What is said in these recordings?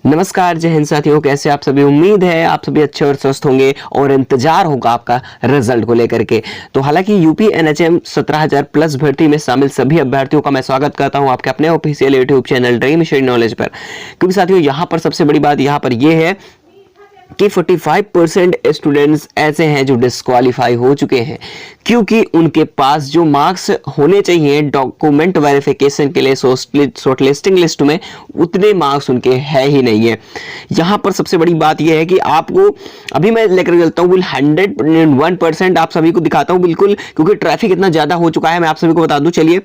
नमस्कार, जय हिंद साथियों। कैसे आप सभी? उम्मीद है आप सभी अच्छे और स्वस्थ होंगे और इंतजार होगा आपका रिजल्ट को लेकर के। तो हालांकि यूपी एनएचएम 17,000 प्लस भर्ती में शामिल सभी अभ्यर्थियों का मैं स्वागत करता हूं आपके अपने official YouTube channel dream share knowledge पर। क्योंकि साथियों यहां पर सबसे बड़ी बात यहां पर यह है कि 45% स्टूडेंट्स ऐसे हैं जो डिस्क्वालीफाई हो चुके हैं, क्योंकि उनके पास जो मार्क्स होने चाहिए डॉक्यूमेंट वेरिफिकेशन के लिए शॉर्टलिस्टिंग लिस्ट में, उतने मार्क्स उनके है ही नहीं है। यहां पर सबसे बड़ी बात यह है कि आपको अभी मैं लेकर चलता हूं 101% आप सभी को दिखाता हूं बिल्कुल, क्योंकि ट्रैफिक इतना ज्यादा हो चुका है। मैं आप सभी को बता दूं, चलिए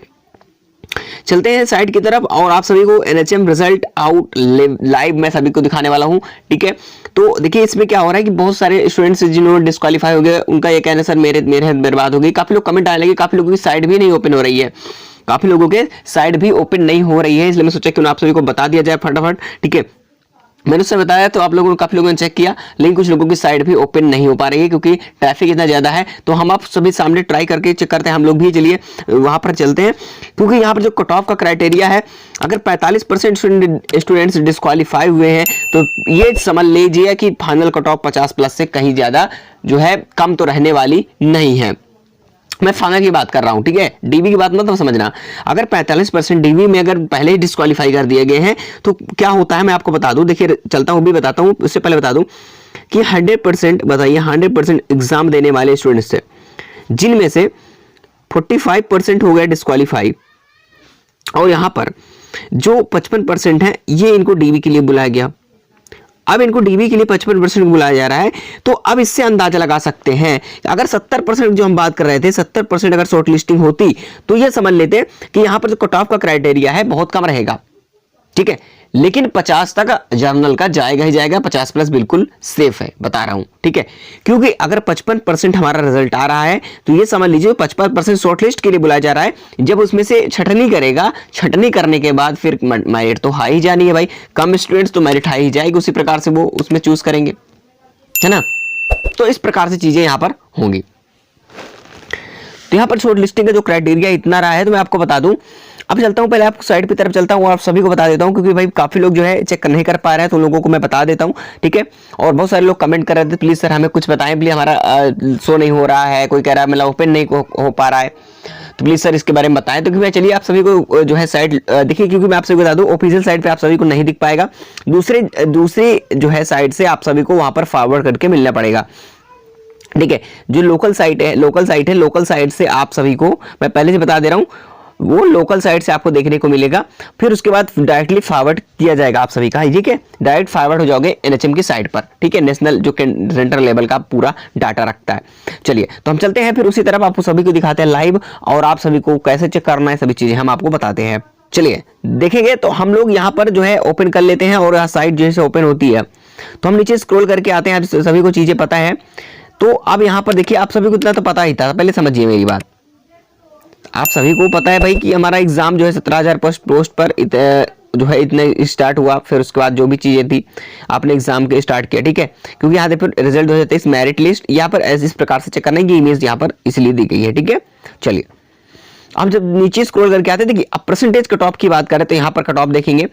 चलते हैं साइट की तरफ और आप सभी को एनएचएम रिजल्ट आउट लाइव मैं सभी को दिखाने वाला हूं। ठीक है, तो देखिए इसमें क्या हो रहा है कि बहुत सारे स्टूडेंट्स जिन्होंने डिस्क्वालीफाई हो गए, उनका ये कहना सर मेरे हाथ बर्बाद हो गई। काफी लोग कमेंट आने लगे, काफी लोगों की साइट भी नहीं ओपन हो रही है, काफी लोगों के साइट भी ओपन नहीं हो रही है। इसलिए मैं सोचा क्यों ना आप सभी को बता दिया जाए फटाफट। ठीक है, मैंने उससे बताया तो आप लोगों ने काफी लोगों ने चेक किया, लेकिन कुछ लोगों की साइट भी ओपन नहीं हो पा रही है क्योंकि ट्रैफिक इतना ज्यादा है। तो हम आप सभी सामने ट्राई करके चेक करते हैं हम लोग भी। चलिए वहां पर चलते हैं, क्योंकि यहाँ पर जो कट ऑफ का क्राइटेरिया है, अगर 45% स्टूडेंट्स डिस्क्वालीफाई हुए हैं तो ये समझ लीजिए कि फाइनल कट ऑफ 50 प्लस से कहीं ज्यादा जो है कम तो रहने वाली नहीं है। मैं फाइनल की बात कर रहा हूं, ठीक है, डीबी की बात मत तो समझना। अगर 45% डीबी में अगर पहले ही डिस्क्वालीफाई कर दिए गए हैं तो क्या होता है मैं आपको बता दूं। देखिए चलता हूं भी बताता हूं, उससे पहले बता दूं कि 100% बताइए 100% एग्जाम देने वाले स्टूडेंट्स से जिनमें से 45% हो गए डिस्क्वालीफाई, और यहां पर जो 55% है ये इनको डीबी के लिए बुलाया गया। अब इनको डीबी के लिए 55% बुलाया जा रहा है, तो अब इससे अंदाजा लगा सकते हैं अगर 70% जो हम बात कर रहे थे, 70% अगर शॉर्ट लिस्टिंग होती तो ये समझ लेते कि यहां पर जो कट ऑफ का क्राइटेरिया है बहुत कम रहेगा। ठीक है, लेकिन 50 तक जर्नल का जाएगा ही जाएगा, 50 प्लस बिल्कुल सेफ है, बता रहा हूं। ठीक है, क्योंकि अगर 55% हमारा रिजल्ट आ रहा है तो ये समझ लीजिए 55% शॉर्टलिस्ट के लिए बुलाया जा रहा है। जब उसमें से छटनी करेगा, छटनी करने के बाद फिर मेरिट तो हाई ही जानी है भाई, कम स्टूडेंट्स तो मेरिट हाई ही जाएगी, उसी प्रकार से वो उसमें चूज करेंगे, है ना। तो इस प्रकार से चीजें यहां पर होंगी। तो यहां पर शॉर्ट लिस्टिंग का जो क्राइटेरिया इतना रहा है, तो मैं आपको बता दूं। अब चलता हूं, पहले आपको साइड की तरफ चलता हूं और आप सभी को बता देता हूं, क्योंकि भाई काफी लोग जो है चेक नहीं कर पा रहे हैं, तो लोगों को मैं बता देता हूं। ठीक है, और बहुत सारे लोग कमेंट कर रहे थे प्लीज सर हमें कुछ बताएं, प्लीज हमारा शो नहीं हो रहा है, कोई कह रहा है मतलब ओपन नहीं हो पा रहा है, तो प्लीज सर इसके बारे में बताएं। तो क्योंकि चलिए आप सभी को जो है साइट देखिए, क्योंकि मैं आप सभी को बता दूं ऑफिशियल साइट पे आप सभी को नहीं दिख पाएगा, दूसरी जो है साइट से आप सभी को वहां पर फॉरवर्ड करके मिलना पड़ेगा। ठीक है, जो लोकल साइट है लोकल साइट से आप सभी को मैं पहले से बता दे रहा हूं, वो लोकल साइट से आपको देखने को मिलेगा। फिर उसके बाद डायरेक्टली फॉरवर्ड किया जाएगा आप सभी का। ठीक है, डायरेक्ट फॉरवर्ड हो जाओगे एनएचएम की साइट पर। ठीक है, नेशनल जो सेंट्रल लेवल का पूरा डाटा रखता है। चलिए तो हम चलते हैं फिर उसी तरफ, आपको सभी को दिखाते हैं लाइव, और आप सभी को कैसे चेक करना है सभी चीजें हम आपको बताते हैं। चलिए देखेंगे तो हम लोग यहाँ पर जो है ओपन कर लेते हैं, और साइट जैसे ओपन होती है तो हम नीचे स्क्रॉल करके आते हैं। सभी को चीजें पता है, तो अब यहां पर देखिए आप सभी को इतना तो पता ही था, पहले समझिए मेरी बात। आप सभी को पता है भाई कि हमारा एग्जाम जो है 17,000 पोस्ट पर जो है इतने स्टार्ट हुआ। फिर उसके बाद जो भी चीजें थी आपने एग्जाम के स्टार्ट किया। ठीक है, क्योंकि यहाँ देखो रिजल्ट 2023 मेरिट लिस्ट यहाँ पर इस प्रकार से चेक करने की इमेज यहाँ पर इसलिए दी गई है। ठीक है, चलिए अब जब नीचे स्क्रॉल करके आते हैं, देखिए अब परसेंटेज कट ऑफ की बात करें तो यहाँ पर कट ऑफ देखेंगे,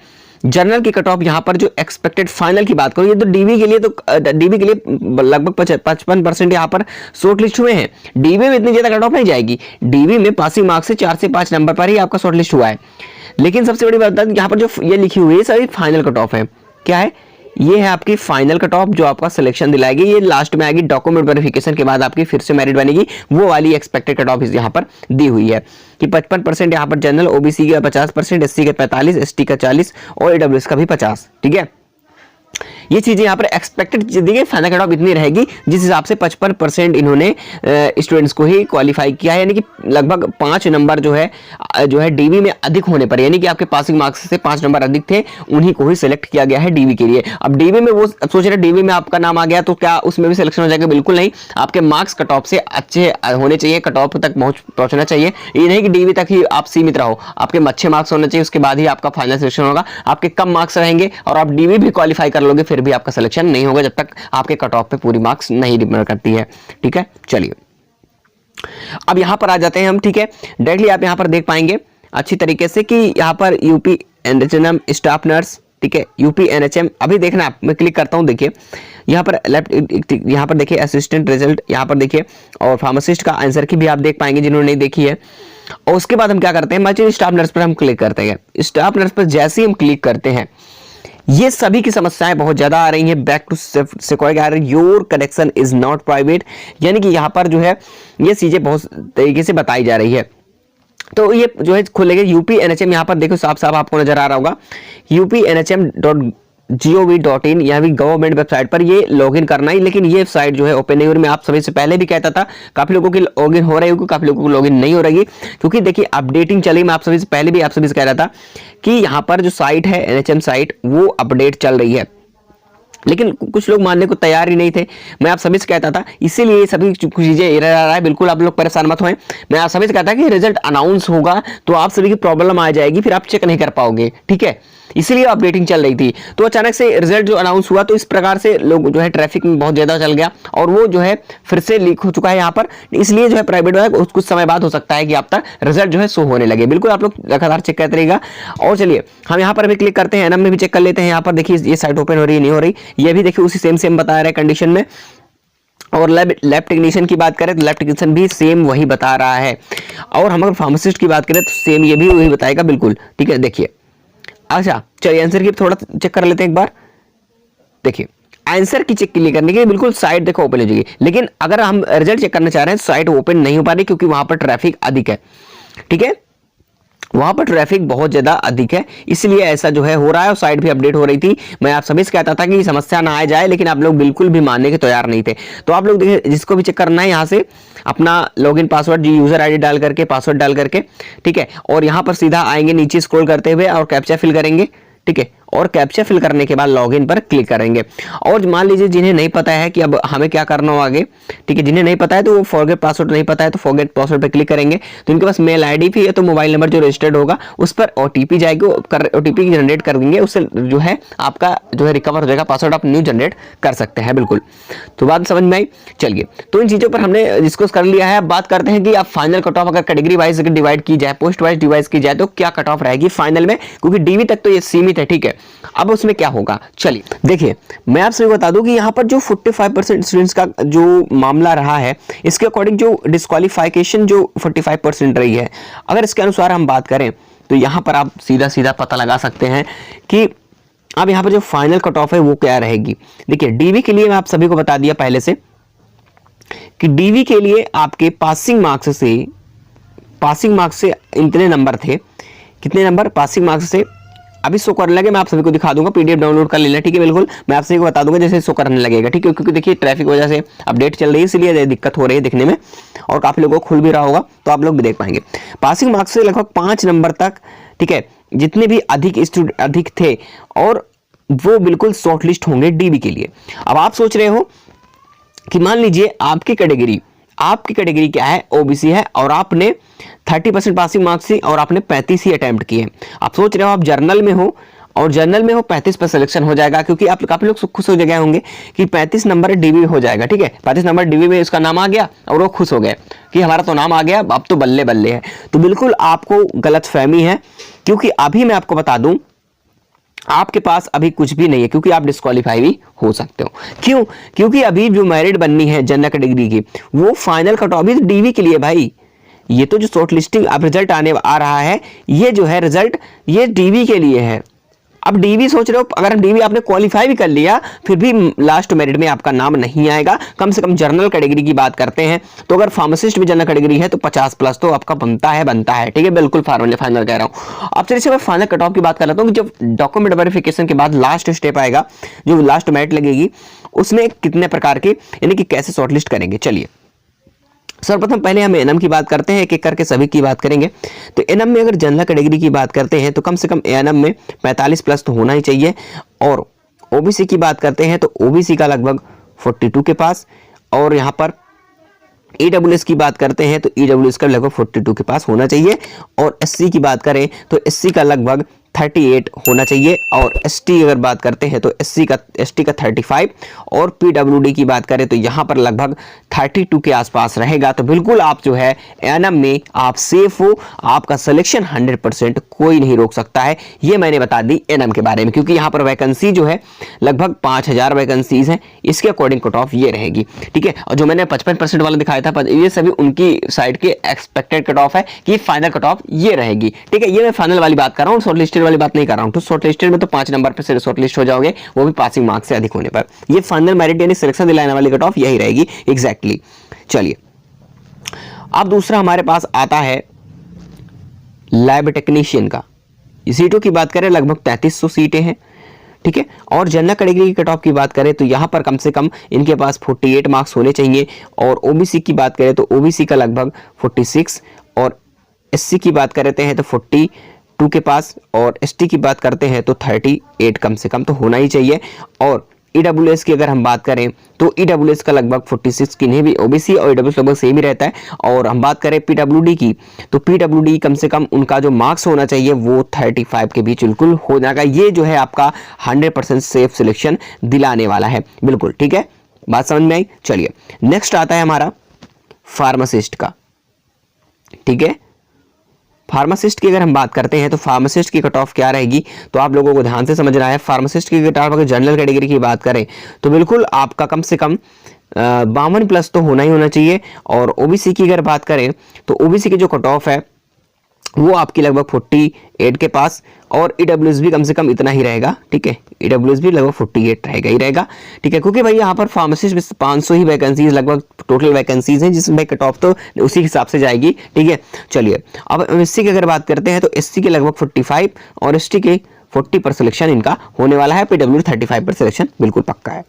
जनरल की कट ऑफ यहाँ पर जो एक्सपेक्टेड फाइनल की बात करूं, ये तो डीबी के लिए, तो डीबी के लिए लगभग 55% यहाँ पर शॉर्ट लिस्ट हुए हैं। डीबी में इतनी ज्यादा कट ऑफ नहीं जाएगी, डीबी में पासिंग मार्क्स से 4 से 5 नंबर पर ही आपका शॉर्ट लिस्ट हुआ है। लेकिन सबसे बड़ी बात यहाँ पर जो ये लिखी हुई है सारी फाइनल कट ऑफ है। क्या है? ये है आपकी फाइनल कट ऑफ जो आपका सिलेक्शन दिलाएगी, ये लास्ट में आएगी, डॉक्यूमेंट वेरिफिकेशन के बाद आपकी फिर से मेरिट बनेगी, वो वाली एक्सपेक्टेड कट ऑफ यहाँ पर दी हुई है कि 55% यहाँ पर जनरल, ओबीसी का 50%, एससी का 45%, एसटी का 40% और ईडब्ल्यूएस का भी 50%। ठीक है, ये चीजें यहाँ पर एक्सपेक्टेड दी गई, फाइनल कट ऑफ इतनी रहेगी जिस हिसाब से 55% इन्होंने स्टूडेंट्स को ही क्वालिफाई किया है, यानी कि लगभग 5 नंबर जो है डीबी में अधिक होने पर, यानी कि आपके पासिंग मार्क्स से 5 नंबर अधिक थे, उन्हीं को ही सिलेक्ट किया गया है डीबी के लिए। अब डीबी में वो सोच रहे डीबी में आपका नाम आ गया तो क्या उसमें भी सिलेक्शन हो जाएगा? बिल्कुल नहीं, आपके मार्क्स कट ऑफ से अच्छे होने चाहिए, कट ऑफ तक पहुंचना चाहिए। ये नहीं कि डीबी तक ही आप सीमित रहो, आपके अच्छे मार्क्स होने चाहिए, उसके बाद ही आपका फाइनल सिलेक्शन होगा। आपके कम मार्क्स रहेंगे और आप डीबी भी क्वालिफाई कर लोगे, फिर भी आपका सिलेक्शन नहीं होगा जब तक आपके कट ऑफ पे पूरी मार्क्स नहीं डिपेंड करती है। ठीक है, चलिए अब यहां पर आ जाते हैं हम। ठीक है, डायरेक्टली आप यहां पर देख पाएंगे अच्छी तरीके से कि यहां पर यूपी एनएचएम स्टाफ नर्स ठीक है, यूपी एनएचएम अभी देखना आप, मैं क्लिक करता हूँ, देखिए यहाँ पर लेफ्ट, यहाँ पर देखिए असिस्टेंट रिजल्ट, यहाँ पर देखिए, और फार्मासिस्ट का आंसर की भी आप देख पाएंगे जिन्होंने नहीं देखी है। और उसके बाद हम क्या करते हैं, मल्टी स्टाफ नर्स पर हम क्लिक करते हैं। स्टाफ नर्स पर जैसे ही हम क्लिक करते हैं, ये सभी की समस्याएं बहुत ज्यादा आ रही हैं। बैक टू सिक्योरिटी आ रही है, your connection is not private, यानी कि यहाँ पर जो है ये चीजें बहुत तरीके से बताई जा रही है। तो ये जो है खुलेगा यूपी एनएचएम, यहाँ पर देखो साफ साफ आपको नजर आ रहा होगा, upnhm.gov.in, यह भी गवर्नमेंट वेबसाइट पर ये लॉगिन करना है। लेकिन ये साइट जो है ओपन नहीं हो रही। मैं आप सभी से पहले भी कहता था, काफी लोगों की लॉगिन हो रही होगी, काफी लोगों की लॉगिन नहीं हो रही, क्योंकि देखिए अपडेटिंग चली। मैं आप सभी से पहले भी आप सभी से कह रहा था कि यहाँ पर जो साइट है एनएचएम साइट, वो अपडेट चल रही है, लेकिन कुछ लोग मानने को तैयार ही नहीं थे। मैं आप सभी से कहता था, इसीलिए ये सभी चीजें एरर आ रहा है। बिल्कुल आप लोग परेशान मत होएं। मैं आप सभी से कहता कि रिजल्ट अनाउंस होगा तो आप सभी की प्रॉब्लम आ जाएगी, फिर आप चेक नहीं कर पाओगे, ठीक है, इसीलिए अपडेटिंग चल रही थी। तो अचानक से रिजल्ट जो अनाउंस हुआ, तो इस प्रकार से लोग जो है ट्रैफिक में बहुत ज्यादा चल गया, और वो जो है फिर से लीक हो चुका है यहाँ पर। इसलिए जो है प्राइवेट है कुछ समय बाद हो सकता है कि आप तक रिजल्ट जो है शो होने लगे। बिल्कुल आप लोग लगातार चेक करते रहिएगा। और चलिए हम यहाँ पर भी क्लिक करते हैं, एनएम में भी चेक कर लेते हैं। यहाँ पर देखिए ये साइट ओपन हो रही है, नहीं हो रही, ये भी देखिए उसी सेम बता रहा है कंडीशन में। और लैब टेक्नीशियन की बात करें तो लैब टेक्नीशियन भी सेम वही बता रहा है। और हम अगर फार्मासिस्ट की बात करें तो सेम ये भी वही बताएगा, बिल्कुल ठीक है। देखिए अच्छा चलिए आंसर की थोड़ा चेक कर लेते हैं एक बार। देखिए आंसर की चेक क्लिक करने के लिए बिल्कुल साइट देखो ओपन हो जाएगी, लेकिन अगर हम रिजल्ट चेक करना चाह रहे हैं साइट ओपन नहीं हो पा रही, क्योंकि वहां पर ट्रैफिक अधिक है, ठीक है, वहां पर ट्रैफिक बहुत ज्यादा अधिक है, इसलिए ऐसा जो है हो रहा है। और साइट भी अपडेट हो रही थी। मैं आप सभी से कहता था कि समस्या ना आ जाए, लेकिन आप लोग बिल्कुल भी मानने के तैयार नहीं थे। तो आप लोग देखिए, जिसको भी चेक करना है यहाँ से अपना लॉगिन पासवर्ड, यूजर आईडी डाल करके, पासवर्ड डाल करके, ठीक है, और यहाँ पर सीधा आएंगे नीचे स्क्रॉल करते हुए और कैप्चा फिल करेंगे, ठीक है, और कैप्चा फिल करने के बाद लॉगिन पर क्लिक करेंगे। और मान लीजिए जिन्हें नहीं पता है कि अब हमें क्या करना हो आगे, ठीक है, जिन्हें नहीं पता है तो वो फॉरगेट पासवर्ड नहीं पता है तो फॉरगेट पासवर्ड पर क्लिक करेंगे। तो इनके पास मेल आईडी भी है, तो मोबाइल नंबर जो रजिस्टर्ड होगा उस पर ओटीपी जाएगी, ओटीपी जनरेट कर देंगे, उससे जो है आपका जो है रिकवर हो जाएगा पासवर्ड, आप न्यू जनरेट कर सकते हैं। बिल्कुल, तो बात समझ में आई। चलिए, तो इन चीजों पर हमने डिस्कस कर लिया है। अब बात करते हैं कि अब फाइनल कट ऑफ अगर कैटेगरी वाइज डिवाइड की जाए, पोस्ट वाइज डिवाइड की जाए, तो क्या कट ऑफ रहेगी फाइनल में, क्योंकि डीवी तक तो ये सीमित है, ठीक है। अब उसमें क्या होगा, चलिए देखिए, मैं आपसे बता दूं कि यहाँ पर जो 45% स्टूडेंट्स का जो मामला रहा है, इसके अकॉर्डिंग जो डिस्क्वालिफिकेशन जो 45% रही है, अगर इसके अनुसार हम बात करें तो यहाँ पर आप सीधा पता लगा सकते हैं कि अब यहाँ पर जो फाइनल कट ऑफ है वो क्या रहेगी। देखिए डीवी के लिए मैं आप सभी को बता दिया पहले से कि डीवी के लिए आपके पासिंग मार्क्स से इतने नंबर थे, कितने नंबर पासिंग मार्क्स से अभी शो करने लगे। मैं आप सभी को दिखा दूंगा, पीडीएफ डाउनलोड कर लेना, ठीक है, बिल्कुल मैं आप सभी को बता दूंगा जैसे शो करने लगेगा, ठीक है, क्योंकि देखिए ट्रैफिक वजह से अपडेट चल रही है, इसलिए दिक्कत हो रही है दिखने में, और काफी लोगों को खुल भी रहा होगा, तो आप लोग भी देख पाएंगे। पासिंग मार्क्स से लगभग 5 नंबर तक, ठीक है, जितने भी अधिक थे, और वो बिल्कुल शॉर्टलिस्ट होंगे डीबी के लिए। अब आप सोच रहे हो कि मान लीजिए आपकी कैटेगरी क्या है, ओबीसी है, और आपने 30% पासिंग मार्क्स थी और आपने 35 ही अटेम्प्ट किए। आप सोच रहे हो आप जर्नल में हो, और जर्नल में हो 35 पर सिलेक्शन हो जाएगा, क्योंकि आप काफी लोग खुश हो गए होंगे कि 35 नंबर डीबी हो जाएगा, ठीक है, 35 नंबर डीबी में उसका नाम आ गया और वो खुश हो गए कि हमारा तो नाम आ गया, अब तो बल्ले बल्ले है। तो बिल्कुल आपको गलतफहमी है, क्योंकि अभी मैं आपको बता दूं आपके पास अभी कुछ भी नहीं है, क्योंकि आप डिस्क्वालीफाई भी हो सकते हो। क्यों? क्योंकि अभी जो मेरिट बननी है जनरल कैटेगरी की, वो फाइनल कट ऑफ डीवी के लिए भाई। ये तो जो शॉर्ट लिस्टिंग अब रिजल्ट आ रहा है, ये जो है रिजल्ट ये डीवी के लिए है। अब डीवी सोच रहे हो, अगर डीवी आपने क्वालिफाई भी कर लिया, फिर भी लास्ट मेरिट में आपका नाम नहीं आएगा। कम से कम जनरल कैटेगरी की बात करते हैं तो अगर फार्मासिस्ट भी जनरल कैटेगरी है तो 50+ तो आपका बनता है, ठीक है, बिल्कुल फाइनल कह रहा हूं। अब चलिए मैं फाइनल कट ऑफ की बात कर लेता हूं कि जब डॉक्यूमेंट वेरिफिकेशन के बाद लास्ट स्टेप आएगा, जो लास्ट मेरिट लगेगी, उसमें कितने प्रकार के, यानी कि कैसे शॉर्टलिस्ट करेंगे। चलिए सर्वप्रथम पहले हम एनएम की बात करते हैं, एक एक करके सभी की बात करेंगे। तो एनएम में अगर जनरल कैटेगरी की बात करते हैं तो कम से कम एनएम में 45+ तो होना ही चाहिए, और ओबीसी की बात करते हैं तो ओबीसी का लगभग 42 के पास, और यहाँ पर ईडब्ल्यूएस की बात करते हैं तो ईडब्ल्यूएस का लगभग 42 के पास होना चाहिए, और एससी की बात करें तो एससी का लगभग 38 होना चाहिए। और एसटी अगर बात करते हैं तो एसटी का 35 और पीडब्ल्यूडी की बात करें तो यहाँ पर लगभग 32 के आसपास रहेगा। तो बिल्कुल आप जो है एएनएम में आप सेफ हो, आपका सिलेक्शन 100% कोई नहीं रोक सकता है। ये मैंने बता दी एएनएम के बारे में, क्योंकि यहाँ पर वैकेंसी जो है लगभग 5000 वैकेंसीज हैं, इसके अकॉर्डिंग कट ऑफ ये रहेगी। ठीक है, और जो मैंने 55% वाला दिखाया था ये सभी उनकी साइड के एक्सपेक्टेड कट ऑफ है कि फाइनल कट ऑफ ये रहेगी। ठीक है, ये मैं फाइनल वाली बात कर रहा हूँ, शॉर्ट लिस्टेड वाली बात नहीं कर रहा हूँ। तो शॉर्ट लिस्टेड में तो 5 नंबर पर शॉर्ट लिस्ट हो जाओगे, वो भी पासिंग मार्क्स से अधिक होने पर। ये फाइनल मेरिट यानी सिलेक्शन दिलाने वाली कट ऑफ यही रहेगी एग्जैक्टली। चलिए, अब दूसरा हमारे पास आता है लैब टेक्नीशियन का। सीटों की बात करें लगभग 3300 सीटें हैं। ठीक है, और जनरल कैटेगरी की कट ऑफ की बात करें तो यहाँ पर कम से कम इनके पास 48 मार्क्स होने चाहिए। और ओबीसी की बात करें तो ओबीसी का लगभग 46 और एससी की बात करते हैं तो 42 के पास, और एसटी की बात करते हैं तो 38 कम से कम तो होना ही चाहिए। और ईडब्ल्यूएस की अगर हम बात करें तो ईडब्ल्यूएस का लगभग 46 की नहीं भी, ओबीसी और ईडब्ल्यूएस लगभग सेम ही रहता है। और हम बात करें पीडब्ल्यूडी की तो पीडब्ल्यूडी कम से कम उनका जो मार्क्स होना चाहिए वो 35 के बीच बिल्कुल हो जाएगा। ये जो है आपका 100% सेफ सिलेक्शन दिलाने वाला है बिल्कुल। ठीक है, बात समझ में आई। चलिए, नेक्स्ट आता है हमारा फार्मासिस्ट का। ठीक है, फार्मासिस्ट की अगर हम बात करते हैं तो फार्मासिस्ट की कट ऑफ क्या रहेगी तो आप लोगों को ध्यान से समझना है। फार्मासिस्ट की कट ऑफ अगर जनरल कैटेगरी की बात करें तो बिल्कुल आपका कम से कम 52 प्लस तो होना ही होना चाहिए। और ओबीसी की अगर बात करें तो ओबीसी की जो कट ऑफ है वो आपकी लगभग 48 के पास, और ईडब्ल्यूएस भी कम से कम इतना ही रहेगा। ठीक है, ईडब्ल्यूएस भी लगभग 48 रहेगा ही रहेगा। ठीक है, क्योंकि भाई यहाँ पर फार्मासिस्ट में 500 ही वैकेंसीज लगभग टोटल वैकेंसीज हैं, जिसमें कट ऑफ तो उसी हिसाब से जाएगी। ठीक है, चलिए अब एससी की अगर बात करते हैं तो एससी के लगभग 45 और एसटी के 40 पर सिलेक्शन इनका होने वाला है। पीडब्ल्यू 35 पर सिलेक्शन बिल्कुल पक्का है।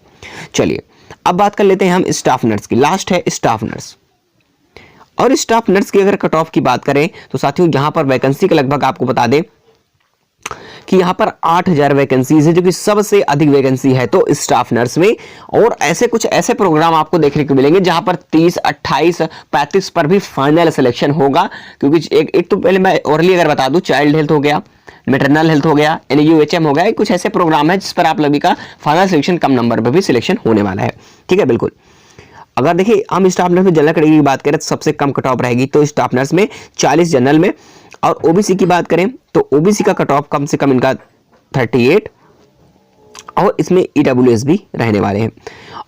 चलिए, अब बात कर लेते हैं हम स्टाफ नर्स की। लास्ट है स्टाफ नर्स। और स्टाफ नर्स की अगर कट ऑफ की बात करें तो साथियों यहाँ पर वैकेंसी के लगभग आपको बता दें कि यहाँ पर 8000 वैकेंसीज है, जो कि सबसे अधिक वैकेंसी है तो स्टाफ नर्स में। और ऐसे कुछ ऐसे प्रोग्राम आपको देखने को मिलेंगे जहां पर 30, 28, 35 पर भी फाइनल सिलेक्शन होगा। क्योंकि एक तो पहले मैं ओरली अगर बता दूं, चाइल्ड हेल्थ हो गया, मैटरनल हेल्थ हो गया, NUHM हो गया, कुछ ऐसे प्रोग्राम है जिस पर आप लोगों का फाइनल सिलेक्शन कम नंबर पर भी सिलेक्शन होने वाला है। ठीक है, बिल्कुल। अगर देखिए हम स्टाफ नर्स में जनरल कैटेगरी की बात करें तो सबसे कम कट ऑफ रहेगी तो स्टाफ नर्स में 40 जनरल में। और ओबीसी की बात करें तो ओबीसी का कट ऑफ कम से कम इनका 38 और इसमें ईडब्ल्यूएस भी रहने वाले हैं।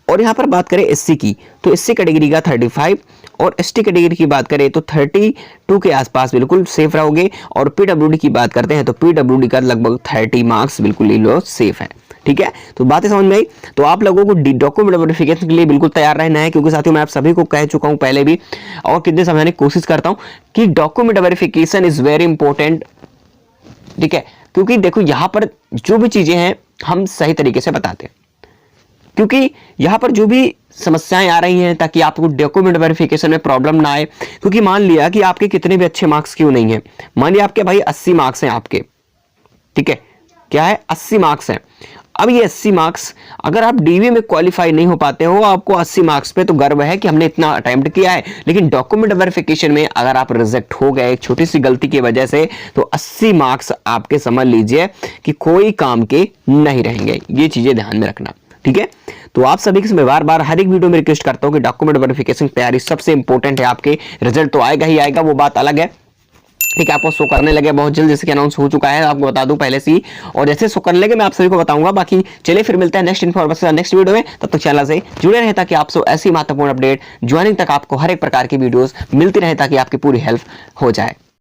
और यहाँ पर बात करें एससी की तो एससी कैटेगरी का 35 और एसटी कैटेगरी की बात करें तो 32 के आसपास बिल्कुल सेफ रहोगे। और पीडब्ल्यूडी की बात करते हैं तो पीडब्ल्यूडी का लगभग 30 मार्क्स बिल्कुल ही लो सेफ है। ठीक है, तो बातें समझ में आई। तो आप लोगों को डॉक्यूमेंट वेरिफिकेशन के लिए बिल्कुल तैयार रहना है, क्योंकि साथियों मैं आप सभी को कह चुका हूं पहले भी और कितने समझाने की कोशिश करता हूं कि document verification is very important. ठीक है, क्योंकि देखो यहाँ पर जो भी चीजें हैं हम सही तरीके से बताते हैं, क्योंकि यहाँ पर जो भी समस्याएं आ रही हैं ताकि आपको डॉक्यूमेंट वेरिफिकेशन में प्रॉब्लम ना आए। क्योंकि मान लिया कि आपके कितने भी अच्छे मार्क्स क्यों नहीं है, मान लिया आपके भाई 80 मार्क्स हैं आपके, ठीक है, क्या है 80 मार्क्स हैं। अब ये 80 मार्क्स अगर आप डीवी में क्वालिफाई नहीं हो पाते हो, आपको 80 मार्क्स पे तो गर्व है कि हमने इतना अटेम्प्ट किया है, लेकिन डॉक्यूमेंट वेरिफिकेशन में अगर आप रिजेक्ट हो गए एक छोटी सी गलती की वजह से तो 80 मार्क्स आपके समझ लीजिए कि कोई काम के नहीं रहेंगे। ये चीजें ध्यान में रखना। ठीक है, तो आप सभी से मैं बार बार हर एक वीडियो में रिक्वेस्ट करता हूं कि डॉक्यूमेंट वेरिफिकेशन तैयारी सबसे इंपॉर्टेंट है। आपके रिजल्ट तो आएगा ही आएगा, वो बात अलग है। ठीक है, आपको शो करने लगे बहुत जल्द, जैसे कि अनाउंस हो चुका है, आपको बता दूं पहले से ही, और जैसे शो करने लगे मैं आप सभी को बताऊंगा। बाकी चलिए फिर मिलते हैं नेक्स्ट इन्फॉर्मेशन नेक्स्ट वीडियो में। तब तक चैनल से जुड़े रहे ताकि आप सब ऐसी महत्वपूर्ण अपडेट ज्वाइनिंग तक आपको हर एक प्रकार की वीडियोस मिलती रहे ताकि आपकी पूरी हेल्प हो जाए।